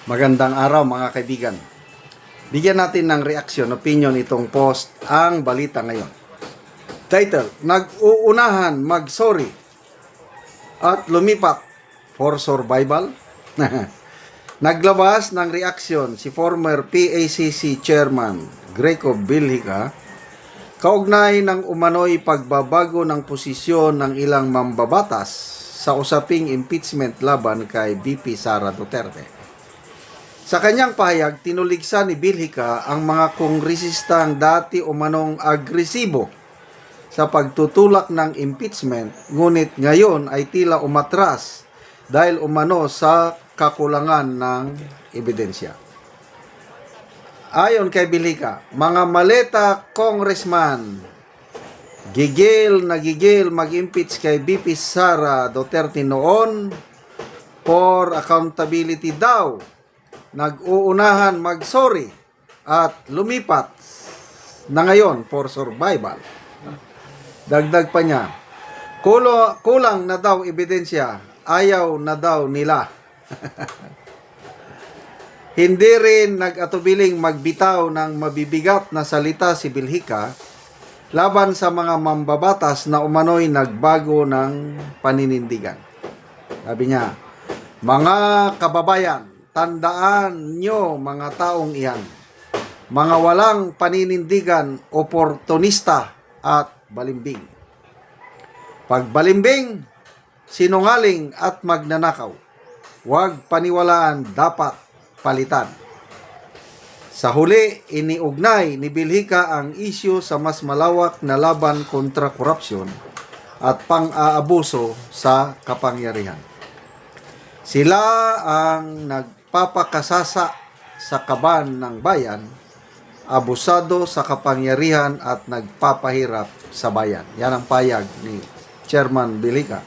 Magandang araw mga kaibigan. Bigyan natin ng reaksyon, opinion itong post, ang balita ngayon. Title, nag-uunahan mag-sorry at lumipat for survival. Naglabas ng reaksyon si former PACC Chairman Greco Bilhica kaugnay ng umano'y pagbabago ng posisyon ng ilang mambabatas sa usaping impeachment laban kay VP Sara Duterte. Sa kanyang pahayag, tinuligsa ni Bilhica ang mga kongresistang dati umanong agresibo sa pagtutulak ng impeachment, ngunit ngayon ay tila umatras dahil umano sa kakulangan ng ebidensya. Ayon kay Bilhica, mga maleta congressman, gigil mag-impeach kay VP Sara Duterte noon for accountability daw. Nag-uunahan mag-sorry at lumipat na ngayon for survival. Dagdag pa niya, kulang na daw ebidensya, ayaw na daw nila. Hindi rin nag-atubiling magbitaw ng mabibigat na salita si Bilhica laban sa mga mambabatas na umano'y nagbago ng paninindigan. Sabi niya, mga kababayan, tandaan nyo mga taong iyan, mga walang paninindigan, oportunista at balimbing. Pag balimbing, sinungaling at magnanakaw, huwag paniwalaan, dapat palitan. Sa huli, iniugnay ni Bilhica ang isyu sa mas malawak na laban kontra korupsyon at pang-aabuso sa kapangyarihan. Sila ang nagpapakasasa sa kaban ng bayan, abusado sa kapangyarihan at nagpapahirap sa bayan. Yan ang payag ni Chairman Bilhica.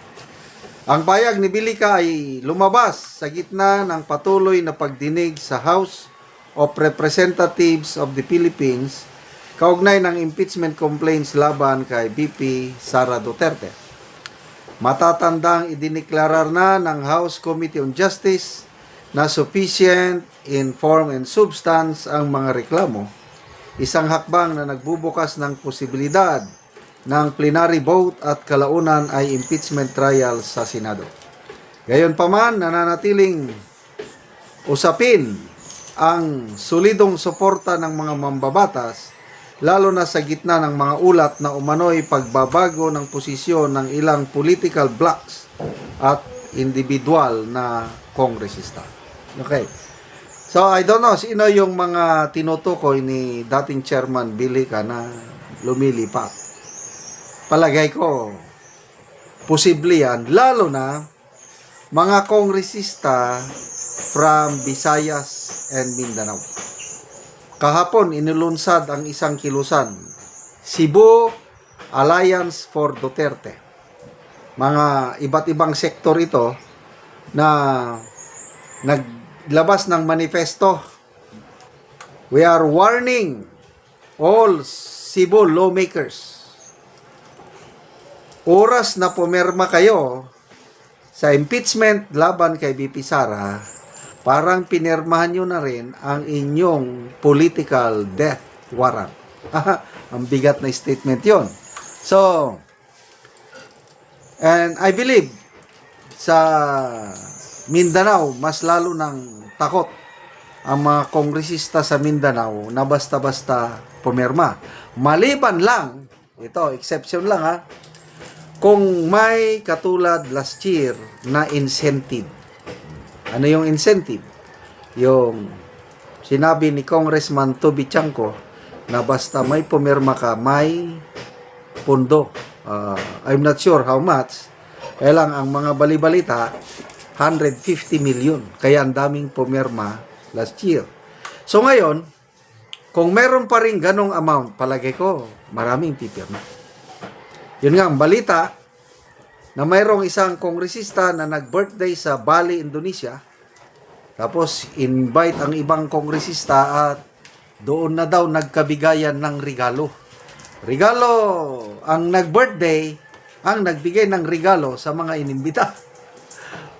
Ang payag ni Bilhica ay lumabas sa gitna ng patuloy na pagdinig sa House of Representatives of the Philippines kaugnay ng impeachment complaints laban kay VP Sara Duterte. Matatandang idiniklarar na ng House Committee on Justice na sufficient in form and substance ang mga reklamo, isang hakbang na nagbubukas ng posibilidad ng plenary vote at kalaunan ay impeachment trial sa Senado. Gayunpaman, nananatiling usapin ang solidong suporta ng mga mambabatas, lalo na sa gitna ng mga ulat na umano'y pagbabago ng posisyon ng ilang political blocs at individual na kongresista. Okay. So, I don't know, sino yung mga tinutukoy ni dating Chairman Bilhica na lumilipat? Palagay ko, posible yan, lalo na mga kongresista from Visayas and Mindanao. Kahapon, inilunsad ang isang kilusan, Cebu Alliance for Duterte. Mga iba't ibang sektor ito na naglabas ng manifesto. We are warning all Cebu lawmakers. Oras na pumirma kayo sa impeachment laban kay VP Sara, parang pinirmahan nyo na rin ang inyong political death warrant. Ang bigat na statement yon. So, and I believe sa Mindanao, mas lalo ng takot ang mga kongresista sa Mindanao na basta-basta pumirma. Maliban lang, ito, exception lang kung may katulad last year na incentive. Ano yung incentive? Yung sinabi ni Congressman Toby Chanco na basta may pumirma ka, may pundo. I'm not sure how much. Kaya lang ang mga balibalita, 150 million. Kaya ang daming pumirma last year. So ngayon, kung meron pa rin ganong amount, palagay ko, maraming pipirma. Yun nga ang balita, na mayroong isang kongresista na nag-birthday sa Bali, Indonesia. Tapos, invite ang ibang kongresista at doon na daw nagkabigayan ng regalo. Regalo, ang nag-birthday, ang nagbigay ng regalo sa mga inimbita.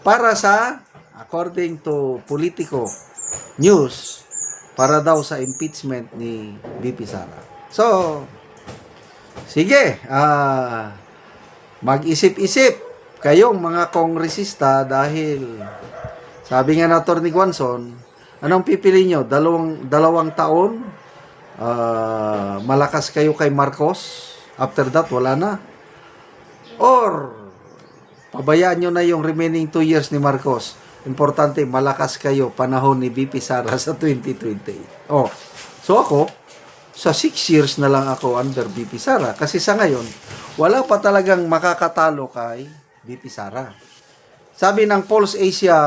Para sa, according to Politico, news para daw sa impeachment ni VP Sara. So, sige, mag-isip-isip kayong mga kongresista dahil sabi nga na Atty. Guanzon, anong pipili nyo? Dalawang taon? Malakas kayo kay Marcos? After that, wala na? Or, pabayaan nyo na yung remaining 2 years ni Marcos? Importante, malakas kayo panahon ni VP Sara sa 2028. Oh, so ako, sa 6 years na lang ako under VP Sara. Kasi sa ngayon, wala pa talagang makakatalo kay VP Sara. Sabi ng Pulse Asia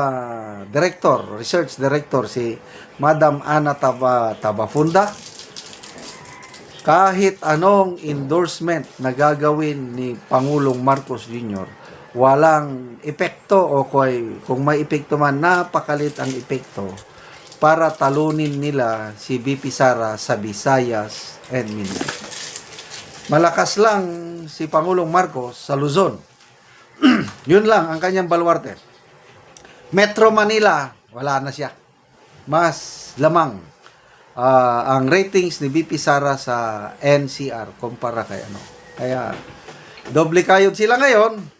Director, Research Director, si Madam Ana Tabafunda, kahit anong endorsement na gagawin ni Pangulong Marcos Jr., walang epekto o kung may epekto man, napakalit ang epekto para talunin nila si VP Sara sa Visayas and Mindanao. Malakas lang si Pangulong Marcos sa Luzon. Yun lang ang kanyang baluarte. Metro Manila, wala na siya. Mas lamang ang ratings ni VP Sara sa NCR kumpara kay ano. Kaya doble kayod sila ngayon.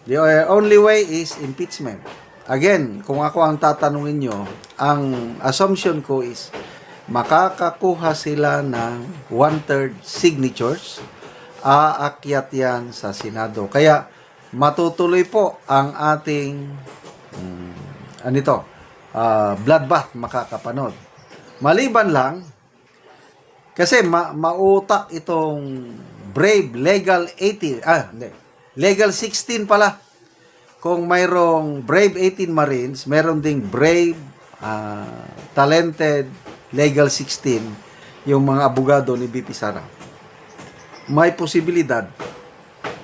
The only way is impeachment. Again, kung ako ang tatanungin nyo, ang assumption ko is makakakuha sila ng 1/3 signatures, aakyat yan sa Senado. Kaya matutuloy po ang ating bloodbath makakapanod. Maliban lang, kasi mautak itong Brave Legal 18, Legal 16 pala. Kung mayroong Brave 18 Marines, meron ding Brave, Talented, Legal 16, yung mga abogado ni VP Sara. May posibilidad,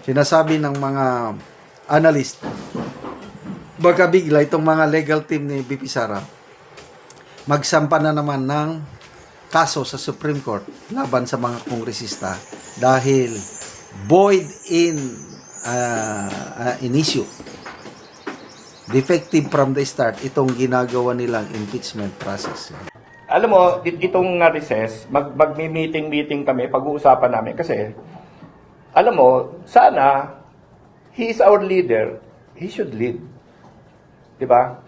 sinasabi ng mga analyst, baka bigla itong mga legal team ni VP Sara magsampa na naman ng kaso sa Supreme Court laban sa mga kongresista dahil void in issue. Defective from the start itong ginagawa nilang impeachment process. Alam mo, itong recess, mag-meeting kami, pag-uusapan namin kasi, alam mo, sana, he is our leader, he should lead. Diba?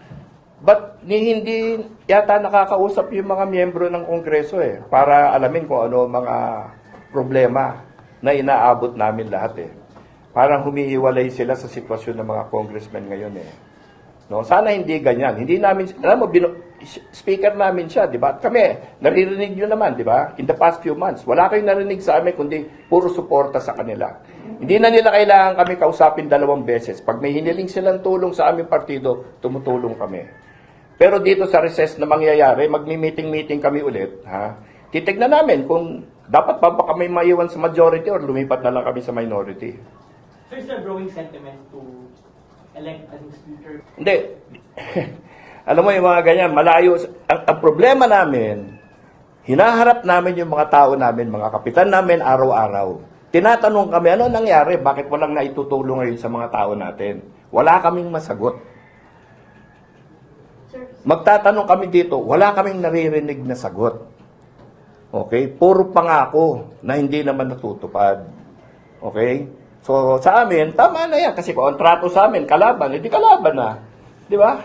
But hindi yata nakakausap yung mga miyembro ng Kongreso para alamin kung ano mga problema na inaabot namin lahat Parang humihiwalay sila sa sitwasyon ng mga congressmen ngayon No, sana hindi ganyan. Hindi namin, alam mo, speaker namin siya, di ba? At kami, naririnig nyo naman, di ba? In the past few months, wala kayong narinig sa amin, kundi puro suporta sa kanila. Hindi na nila kailangan kami kausapin 2 beses. Pag may hiniling silang tulong sa aming partido, tumutulong kami. Pero dito sa recess na mangyayari, magmi-meeting kami ulit, titignan namin kung dapat pa ba kami maiwan sa majority or lumipat na lang kami sa minority. So is there a growing sentiment to elect a new speaker? Hindi. Alam mo yung mga ganyan, malayo. Ang problema namin, hinaharap namin yung mga tao namin, mga kapitan namin araw-araw. Tinatanong kami, ano nangyari? Bakit walang naitutulong ngayon sa mga tao natin? Wala kaming masagot. Magtatanong kami dito, wala kaming naririnig na sagot. Okay? Puro pangako na hindi naman natutupad. Okay? So, sa amin, tama na yan. Kasi kontrato sa amin, kalaban. Hindi kalaban na. Di ba?